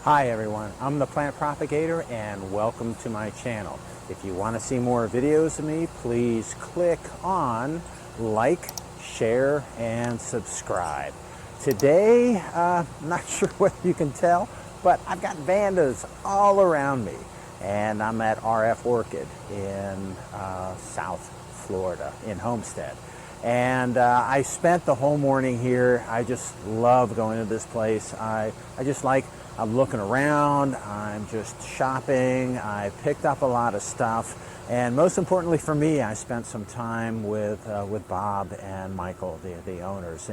Hi everyone, I'm the Plant Propagator and welcome to my channel. If you want to see more videos of me, please click on like, share, and subscribe. Today, I'm not sure what you can tell, but I've got Vandas all around me. And I'm at r.f.Orchid in South Florida, in Homestead. And I spent the whole morning here. I just love going to this place. I'm looking around, I'm just shopping, I picked up a lot of stuff, and most importantly for me, I spent some time with Bob and Michael, the owners,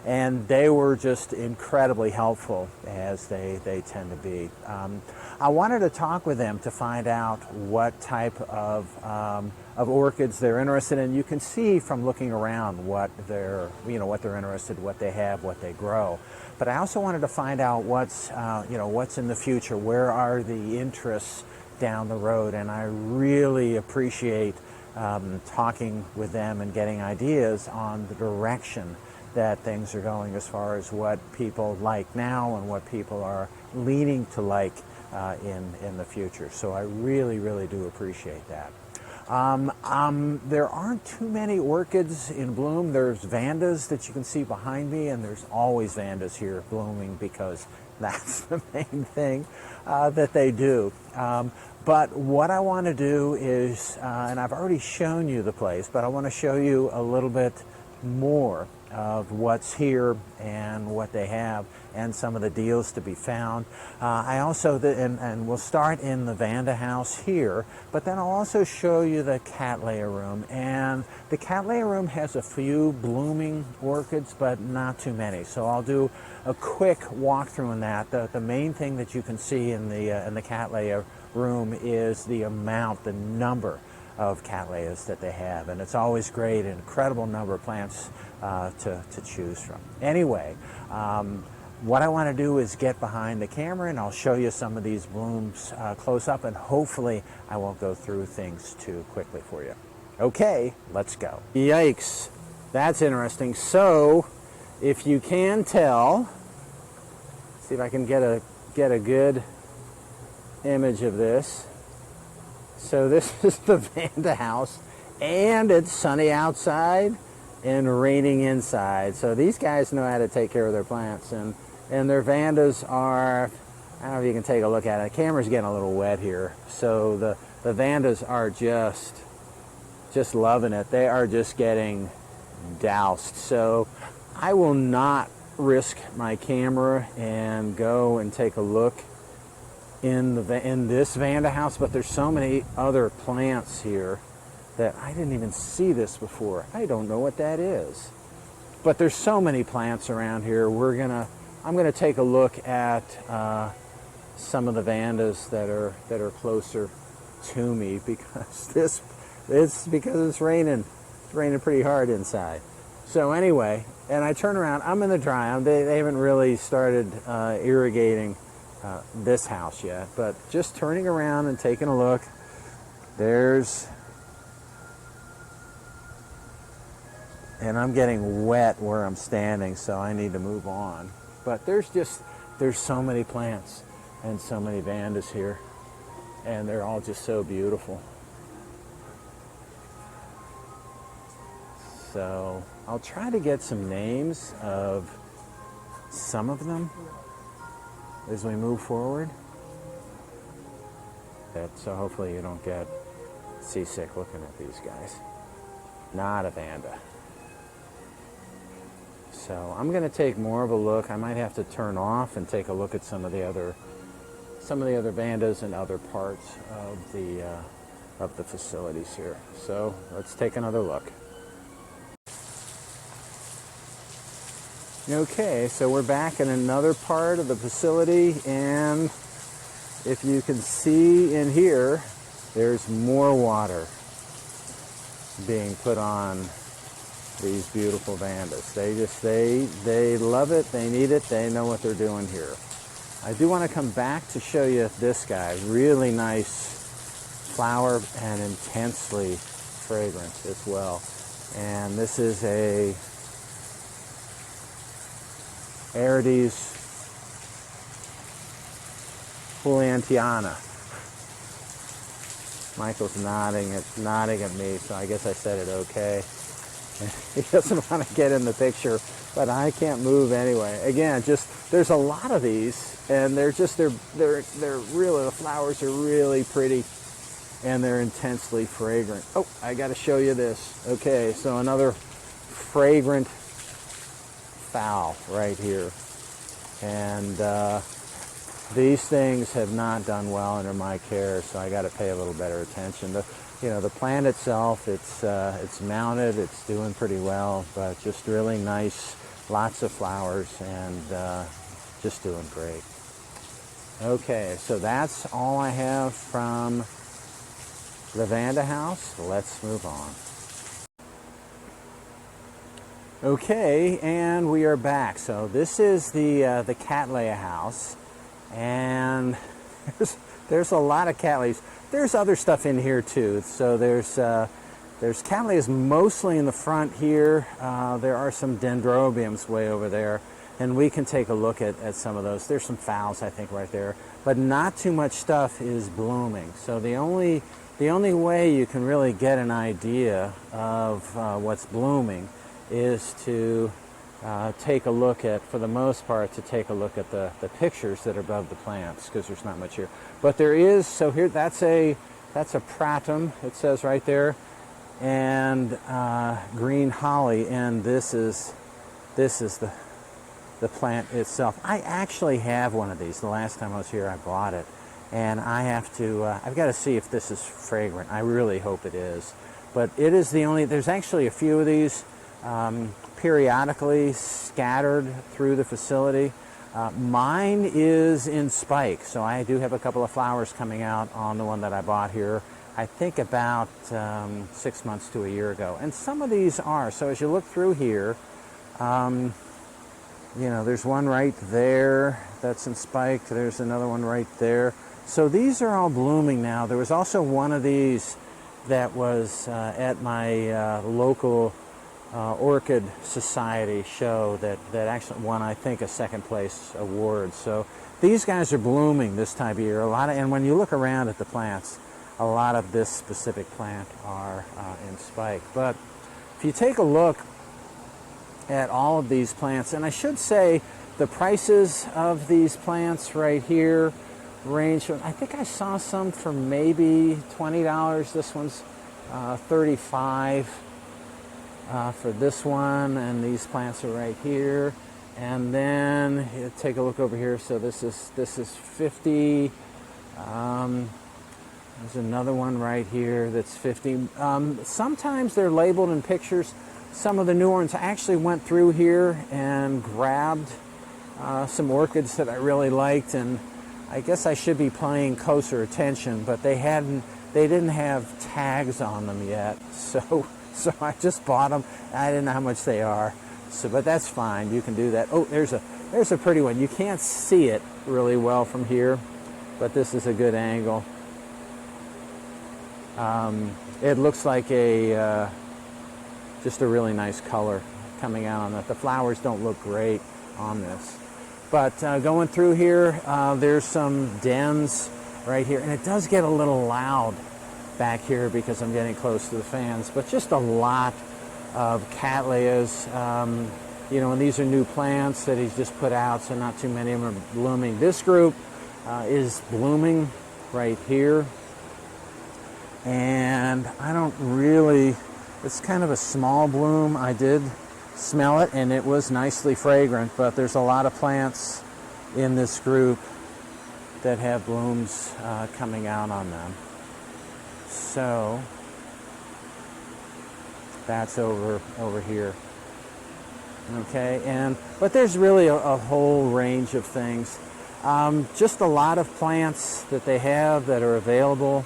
and they were just incredibly helpful, as they tend to be. I wanted to talk with them to find out what type of orchids they're interested in. You can see from looking around what they're interested, what they have, what they grow. But I also wanted to find out what's in the future. Where are the interests down the road? And I really appreciate talking with them and getting ideas on the direction that things are going as far as what people like now and what people are leaning to like in the future. So I really, really do appreciate that. There aren't too many orchids in bloom. There's Vandas that you can see behind me, and there's always Vandas here blooming because that's the main thing that they do. But what I want to do is, and I've already shown you the place, but I want to show you a little bit more of what's here and what they have and some of the deals to be found. I also, and we'll start in the Panda House here, but then I'll also show you the Cattleya room. And the Cattleya room has a few blooming orchids, but not too many. So I'll do a quick walkthrough on that. The main thing that you can see in the Cattleya room is the number of Cattleyas that they have, and it's always great, an incredible number of plants to choose from. Anyway, what I want to do is get behind the camera and I'll show you some of these blooms close up, and hopefully I won't go through things too quickly for you. Okay, let's go. Yikes, that's interesting. So if you can tell, see if I can get a good image of this. So this is the Panda House, and it's sunny outside and raining inside. So these guys know how to take care of their plants, and their Vandas are, I don't know if you can take a look at it. The camera's getting a little wet here. So the Vandas are just loving it. They are just getting doused. So I will not risk my camera and go and take a look in this Panda House, but there's so many other plants here that I didn't even see this before. I don't know what that is, but there's so many plants around here. I'm gonna take a look at some of the Vandas that are closer to me, because it's raining. It's raining pretty hard inside. So anyway, and I turn around. I'm in the dry. They haven't really started irrigating this house yet, but just turning around and taking a look, and I'm getting wet where I'm standing, so I need to move on. But there's so many plants and so many Vandas here, and they're all just so beautiful. So I'll try to get some names of some of them as we move forward. So hopefully you don't get seasick looking at these guys. Not a Vanda. So I'm going to take more of a look. I might have to turn off and take a look at some of the other Vandas in other parts of the facilities here. So let's take another look. Okay, so we're back in another part of the facility, and if you can see in here, there's more water being put on these beautiful Vandas. They love it, they need it, they know what they're doing here. I do want to come back to show you this guy. Really nice flower and intensely fragrant as well. And this is a Arides Juliantiana. Michael's nodding at me, so I guess I said it okay. He doesn't want to get in the picture, but I can't move anyway. Again, just there's a lot of these, and they're really, the flowers are really pretty, and they're intensely fragrant. Oh, I got to show you this. Okay, so another fragrant fowl right here, and these things have not done well under my care, so I got to pay a little better attention. The plant itself, it's mounted, it's doing pretty well, but just really nice, lots of flowers, and just doing great. Okay, so that's all I have from the Panda House. Let's move on. Okay, and we are back. So this is the Cattleya house, and there's a lot of Cattleyas. There's other stuff in here too. So there's Cattleyas mostly in the front here. There are some Dendrobiums way over there, and we can take a look at some of those. There's some phals, I think, right there, but not too much stuff is blooming. So the only way you can really get an idea of what's blooming is to take a look at, for the most part, to take a look at the pictures that are above the plants, because there's not much here. But there is, so here, that's a pratum, it says right there, and green holly, and this is the plant itself. I actually have one of these. The last time I was here, I bought it, and I have to, I've got to see if this is fragrant. I really hope it is. But it is the only, there's actually a few of these periodically scattered through the facility. Mine is in spike, so I do have a couple of flowers coming out on the one that I bought here, I think about 6 months to a year ago. And some of these are. So as you look through here, there's one right there that's in spike. There's another one right there. So these are all blooming now. There was also one of these that was at my local Orchid Society show that actually won, I think, a second place award. So these guys are blooming this time of year. And when you look around at the plants, a lot of this specific plant are in spike. But if you take a look at all of these plants, and I should say the prices of these plants right here range from, I think I saw some for maybe $20. This one's $35 for this one, and these plants are right here. And then you take a look over here. So this is $50. There's another one right here that's $50. Sometimes they're labeled in pictures. Some of the new ones, I actually went through here and grabbed some orchids that I really liked, and I guess I should be paying closer attention, but they didn't have tags on them yet. So I just bought them. I didn't know how much they are. So, but that's fine. You can do that. Oh, there's a pretty one. You can't see it really well from here, but this is a good angle. It looks like just a really nice color coming out on that. The flowers don't look great on this. But going through here, there's some dens right here, and it does get a little loud back here because I'm getting close to the fans, but just a lot of Cattleyas, and these are new plants that he's just put out, so not too many of them are blooming. This group is blooming right here, and it's kind of a small bloom. I did smell it, and it was nicely fragrant, but there's a lot of plants in this group that have blooms coming out on them. So that's over here. Okay, but there's really a whole range of things. Just a lot of plants that they have that are available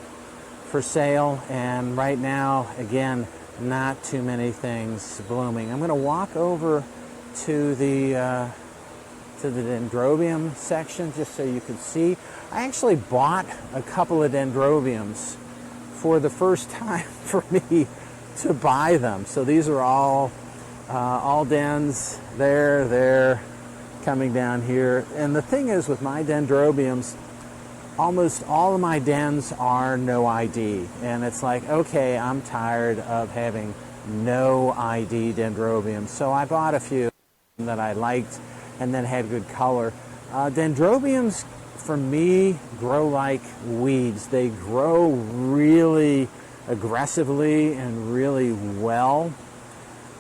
for sale, and right now, again, not too many things blooming. I'm going to walk over to the Dendrobium section just so you can see. I actually bought a couple of Dendrobiums for the first time for me to buy them. So these are all dens. They're coming down here. And the thing is with my Dendrobiums, almost all of my dens are no ID, and it's like, okay, I'm tired of having no ID Dendrobium, so I bought a few that I liked and then had good color. Dendrobiums, for me, grow like weeds. They grow really aggressively and really well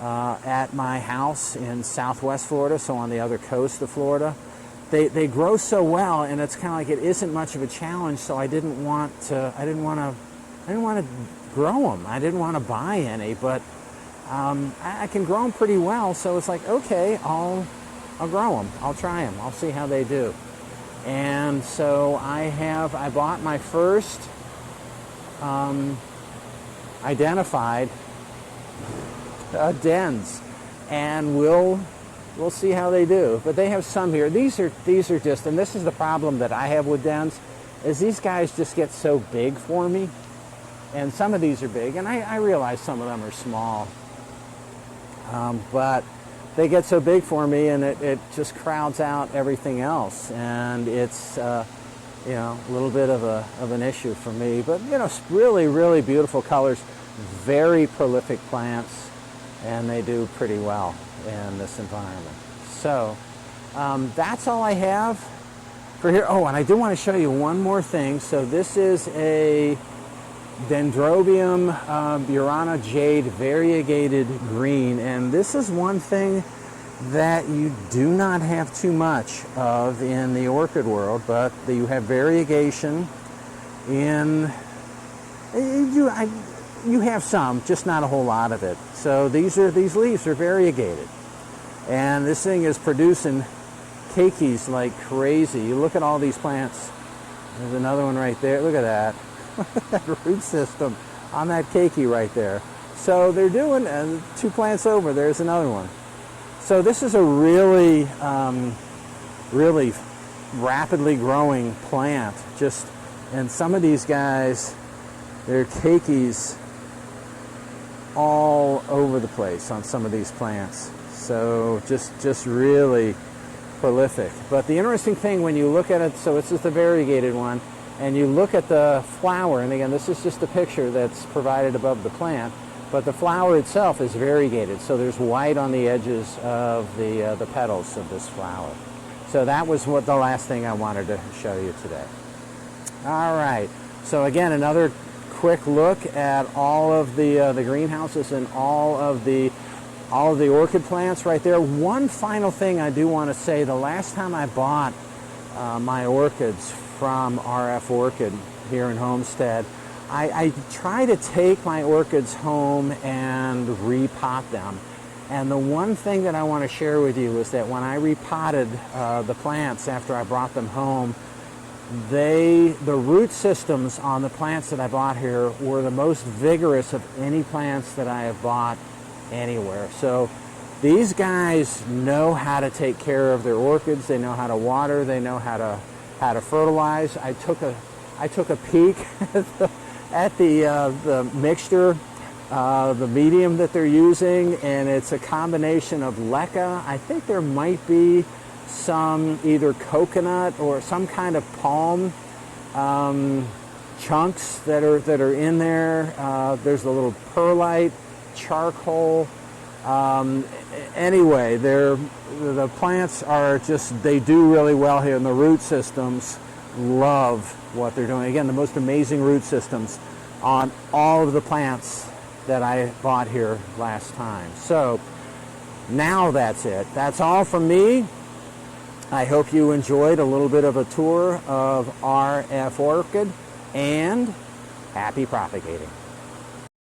at my house in Southwest Florida, so on the other coast of Florida. They grow so well, and it's kind of like it isn't much of a challenge. So I didn't want to grow them. I didn't want to buy any, but I can grow them pretty well. So it's like, okay, I'll grow them. I'll try them. I'll see how they do. And so I bought my first identified dens, and we'll see how they do. But they have some here. These are just, and this is the problem that I have with dens, is these guys just get so big for me. And some of these are big, and I realize some of them are small. But they get so big for me, and it just crowds out everything else. And it's, a little bit of an issue for me. But, really, really beautiful colors, very prolific plants, and they do pretty well in this environment. So that's all I have for here. Oh, and I do want to show you one more thing. So this is a Dendrobium Burana Jade Variegated green, and this is one thing that you do not have too much of in the orchid world, but you have variegation in, you have some, just not a whole lot of it. So these leaves are variegated, and this thing is producing keikis like crazy. You look at all these plants. There's another one right there. Look at that. That root system on that keiki right there. So they're doing 2 plants over. There's another one. So this is a really, really rapidly growing plant. And some of these guys, they're keikis all over the place on some of these plants. So just really prolific. But the interesting thing when you look at it, so this is the variegated one, and you look at the flower, and again, this is just a picture that's provided above the plant, but the flower itself is variegated, so there's white on the edges of the petals of this flower. So that was what the last thing I wanted to show you today. All right, so again, another quick look at all of the greenhouses and all of the orchid plants right there. One final thing I do want to say, the last time I bought my orchids from r.f.Orchid here in Homestead, I try to take my orchids home and repot them. And the one thing that I want to share with you is that when I repotted the plants after I brought them home, the root systems on the plants that I bought here were the most vigorous of any plants that I have bought anywhere. So these guys know how to take care of their orchids. They know how to water. They know how to fertilize. I took a peek at the mixture, the medium that they're using, and it's a combination of leca. I think there might be some either coconut or some kind of palm chunks that are in there. There's a little perlite, charcoal. Anyway, the plants are they do really well here, and the root systems love what they're doing. Again, the most amazing root systems on all of the plants that I bought here last time. So now that's it. That's all from me. I hope you enjoyed a little bit of a tour of r.f.Orchid, and happy propagating.